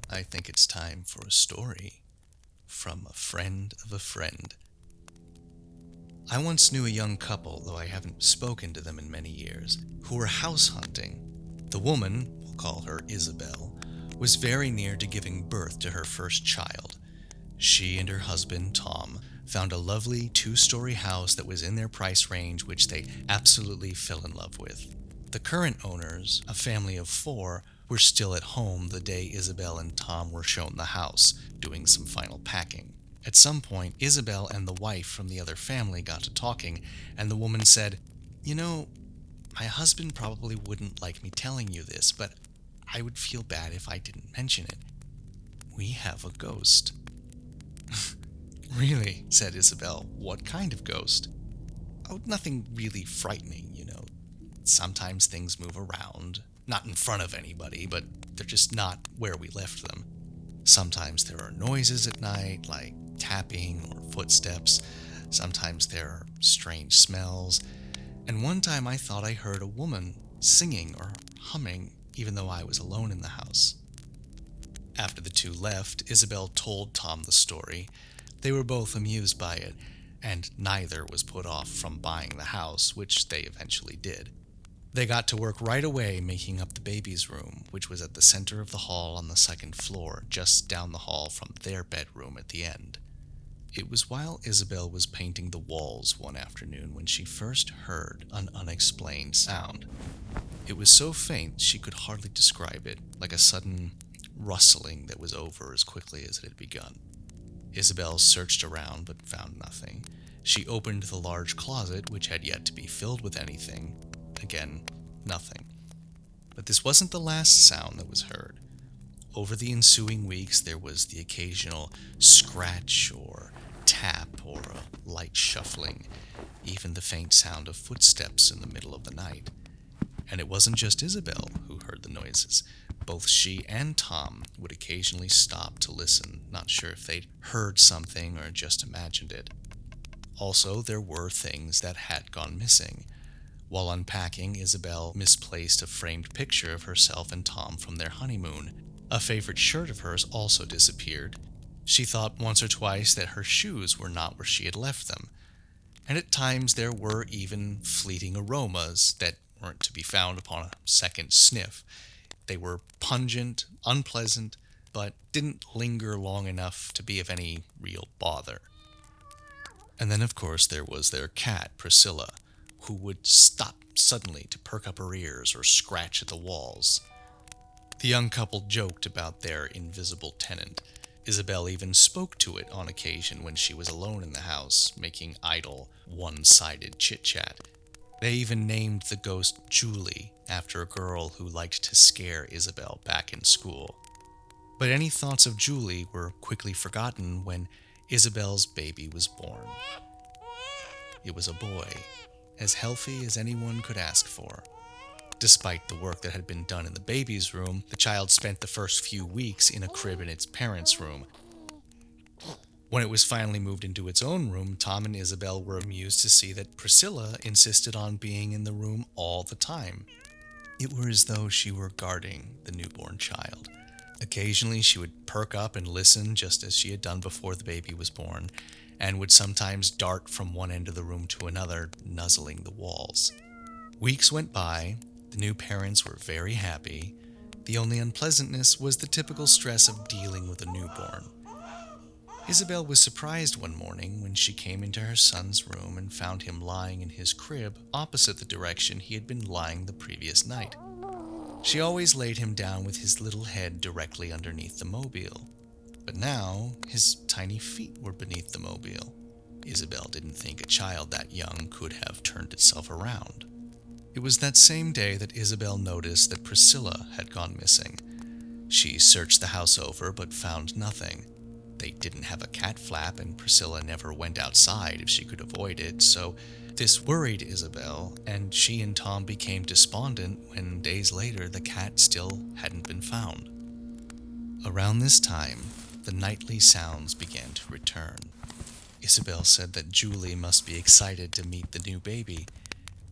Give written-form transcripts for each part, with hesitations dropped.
I think it's time for a story from a friend of a friend. I once knew a young couple, though I haven't spoken to them in many years, who were house hunting. The woman, we'll call her Isabel, was very near to giving birth to her first child. She and her husband, Tom, found a lovely two-story house that was in their price range, which they absolutely fell in love with. The current owners, a family of four, were still at home the day Isabel and Tom were shown the house, doing some final packing. At some point, Isabel and the wife from the other family got to talking, and the woman said, "You know, my husband probably wouldn't like me telling you this, but I would feel bad if I didn't mention it. We have a ghost." "Really?" said Isabel. "What kind of ghost?" "Oh, nothing really frightening. Sometimes things move around. Not in front of anybody, but they're just not where we left them. Sometimes there are noises at night, like tapping or footsteps. Sometimes there are strange smells. And one time I thought I heard a woman singing or humming, even though I was alone in the house." After the two left, Isabel told Tom the story. They were both amused by it, and neither was put off from buying the house, which they eventually did. They got to work right away making up the baby's room, which was at the center of the hall on the second floor, just down the hall from their bedroom at the end. It was while Isabel was painting the walls one afternoon when she first heard an unexplained sound. It was so faint she could hardly describe it, like a sudden rustling that was over as quickly as it had begun. Isabel searched around but found nothing. She opened the large closet, which had yet to be filled with anything. Again, nothing. But this wasn't the last sound that was heard. Over the ensuing weeks, there was the occasional scratch or tap or a light shuffling, even the faint sound of footsteps in the middle of the night. And it wasn't just Isabel who heard the noises. Both she and Tom would occasionally stop to listen, not sure if they'd heard something or just imagined it. Also, there were things that had gone missing. While unpacking, Isabel misplaced a framed picture of herself and Tom from their honeymoon. A favorite shirt of hers also disappeared. She thought once or twice that her shoes were not where she had left them. And at times there were even fleeting aromas that weren't to be found upon a second sniff. They were pungent, unpleasant, but didn't linger long enough to be of any real bother. And then, of course, there was their cat, Priscilla, who would stop suddenly to perk up her ears or scratch at the walls. The young couple joked about their invisible tenant. Isabel even spoke to it on occasion when she was alone in the house, making idle, one-sided chit-chat. They even named the ghost Julie, after a girl who liked to scare Isabel back in school. But any thoughts of Julie were quickly forgotten when Isabel's baby was born. It was a boy, as healthy as anyone could ask for. Despite the work that had been done in the baby's room, the child spent the first few weeks in a crib in its parents' room. When it was finally moved into its own room, Tom and Isabel were amused to see that Priscilla insisted on being in the room all the time. It were as though she were guarding the newborn child. Occasionally she would perk up and listen, just as she had done before the baby was born, and would sometimes dart from one end of the room to another, nuzzling the walls. Weeks went by. The new parents were very happy. The only unpleasantness was the typical stress of dealing with a newborn. Isabel was surprised one morning when she came into her son's room and found him lying in his crib opposite the direction he had been lying the previous night. She always laid him down with his little head directly underneath the mobile. But now, his tiny feet were beneath the mobile. Isabel didn't think a child that young could have turned itself around. It was that same day that Isabel noticed that Priscilla had gone missing. She searched the house over but found nothing. They didn't have a cat flap, and Priscilla never went outside if she could avoid it, so this worried Isabel, and she and Tom became despondent when days later the cat still hadn't been found. Around this time, the nightly sounds began to return. Isabel said that Julie must be excited to meet the new baby,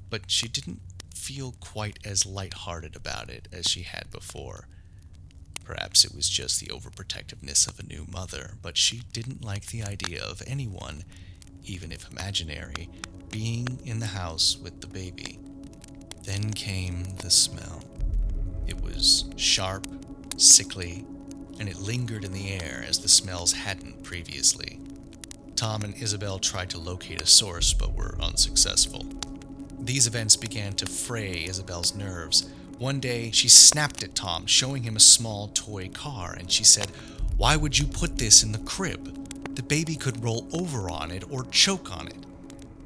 but she didn't feel quite as lighthearted about it as she had before. Perhaps it was just the overprotectiveness of a new mother, but she didn't like the idea of anyone, even if imaginary, being in the house with the baby. Then came the smell. It was sharp, sickly, and it lingered in the air as the smells hadn't previously. Tom and Isabel tried to locate a source, but were unsuccessful. These events began to fray Isabel's nerves. One day, she snapped at Tom, showing him a small toy car, and she said, "Why would you put this in the crib? The baby could roll over on it or choke on it."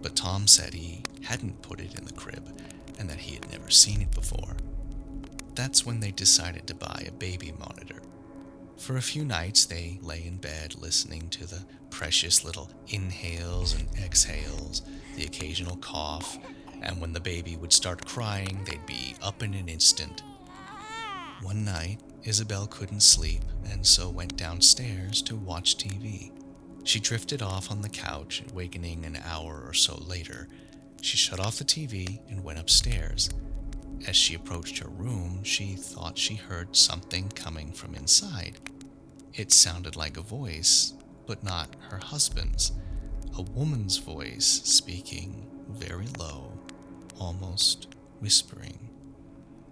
But Tom said he hadn't put it in the crib, and that he had never seen it before. That's when they decided to buy a baby monitor. For a few nights, they lay in bed listening to the precious little inhales and exhales, the occasional cough, and when the baby would start crying, they'd be up in an instant. One night, Isabel couldn't sleep and so went downstairs to watch TV. She drifted off on the couch, awakening an hour or so later. She shut off the TV and went upstairs. As she approached her room, she thought she heard something coming from inside. It sounded like a voice, but not her husband's. A woman's voice speaking very low, almost whispering.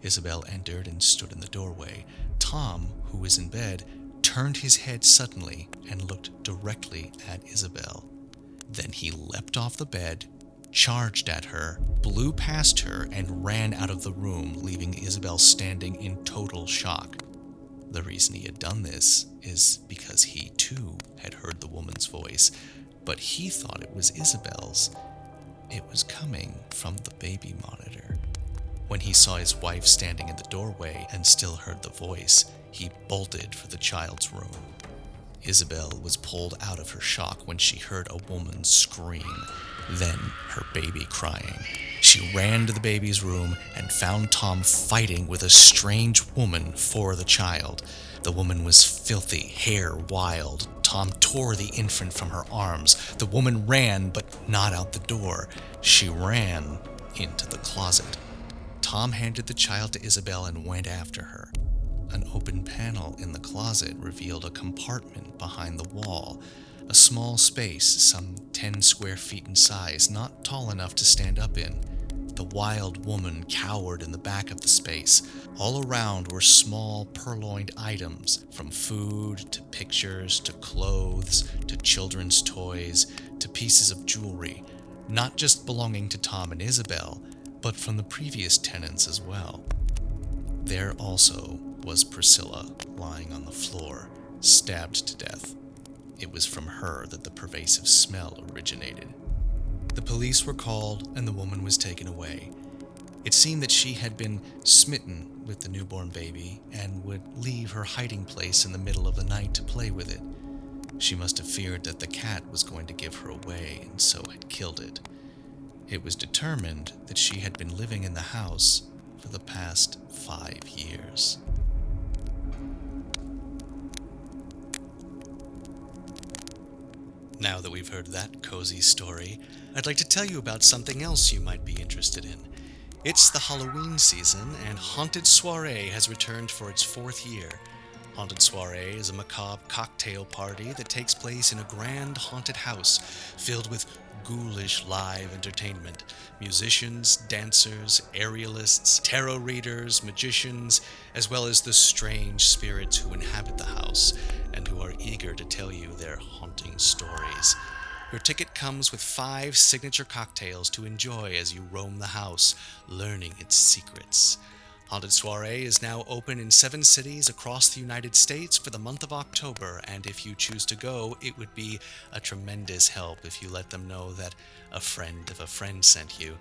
Isabel entered and stood in the doorway. Tom, who was in bed, turned his head suddenly and looked directly at Isabel. Then he leapt off the bed, charged at her, blew past her, and ran out of the room, leaving Isabel standing in total shock. The reason he had done this is because he too had heard the woman's voice, but he thought it was Isabel's. It was coming from the baby monitor. When he saw his wife standing in the doorway and still heard the voice, he bolted for the child's room. Isabel was pulled out of her shock when she heard a woman scream, then her baby crying. She ran to the baby's room and found Tom fighting with a strange woman for the child. The woman was filthy, hair wild. Tom tore the infant from her arms. The woman ran, but not out the door. She ran into the closet. Tom handed the child to Isabel and went after her. An open panel in the closet revealed a compartment behind the wall, a small space, some 10 square feet in size, not tall enough to stand up in. The wild woman cowered in the back of the space. All around were small purloined items, from food to pictures to clothes to children's toys to pieces of jewelry, not just belonging to Tom and Isabel, but from the previous tenants as well. There also was Priscilla, lying on the floor, stabbed to death. It was from her that the pervasive smell originated. The police were called and the woman was taken away. It seemed that she had been smitten with the newborn baby and would leave her hiding place in the middle of the night to play with it. She must have feared that the cat was going to give her away and so had killed it. It was determined that she had been living in the house for the past 5 years. Now that we've heard that cozy story, I'd like to tell you about something else you might be interested in. It's the Halloween season, and Haunted Soiree has returned for its 4th year. Haunted Soiree is a macabre cocktail party that takes place in a grand haunted house filled with ghoulish live entertainment. Musicians, dancers, aerialists, tarot readers, magicians, as well as the strange spirits who inhabit the house and who are eager to tell you their haunting stories. Your ticket comes with 5 signature cocktails to enjoy as you roam the house, learning its secrets. Haunted Soiree is now open in 7 cities across the United States for the month of October, and if you choose to go, it would be a tremendous help if you let them know that a friend of a friend sent you.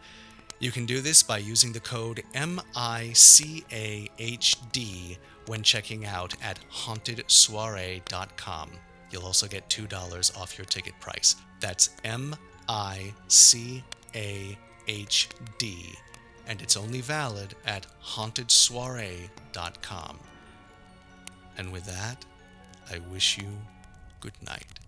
You can do this by using the code MICAHD when checking out at hauntedsoiree.com. You'll also get $2 off your ticket price. That's MICAHD. And it's only valid at hauntedsoiree.com. And with that, I wish you good night.